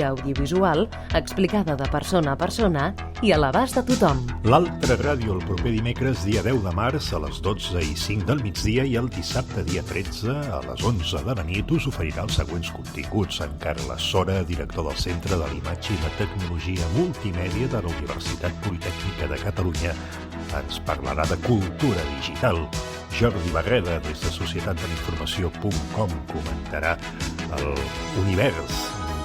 audiovisual explicada de persona a persona i a l'abast de tothom. L'Altra Ràdio el proper dimecres, dia 10 de març, a les 12:05 del migdia, i el dissabte, dia 13, a les 11 de la nit, us oferirà els següents continguts. En Carles Sora, director del Centre de l'Imatge i la Tecnologia Multimèdia de la Universitat Politècnica de Catalunya, ens parlarà de cultura digital. Jordi Barreda, des de societatdelinformació.com, comentarà l'univers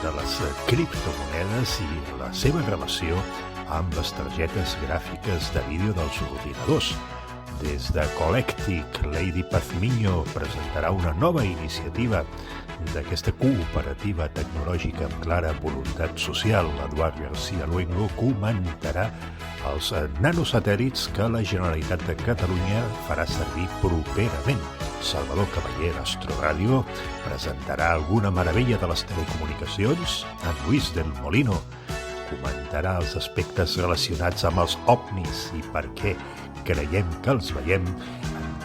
de les criptomonedes i la seva relació amb les targetes gràfiques de vídeo dels ordinadors. Des de Collectic, Lady Pazmiño presentarà una nova iniciativa d'aquesta cooperativa tecnològica amb clara voluntat social. Eduard García Luengo comentarà els nanosatèl·lits que la Generalitat de Catalunya farà servir properament. Salvador Cavaller, d'Astroràdio, presentarà alguna meravella de les telecomunicacions. En Luis del Molino comentarà els aspectes relacionats amb els ovnis i per què creiem que els veiem.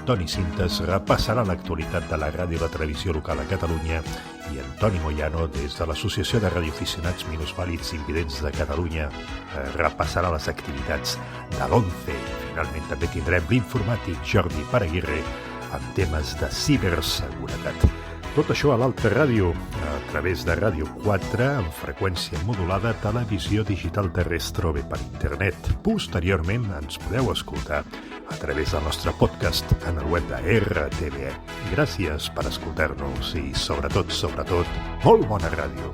Toni Cintas repassarà l'actualitat de la ràdio i la televisió local a Catalunya, i Antoni Moyano, des de l'Associació de Radioaficionats Minusvàlids Invidents de Catalunya, repassarà les activitats de l'11. Finalment també tindrem l'informàtic Jordi Paraguirre amb temes de ciberseguretat. Tot això a l'Altra Ràdio, a través de Ràdio 4, en freqüència modulada, televisió digital terrestre o bé per internet. Posteriorment ens podeu escoltar a través del nostre podcast en el web de RTVE. Gràcies per escoltar-nos i, sobretot, molt bona ràdio.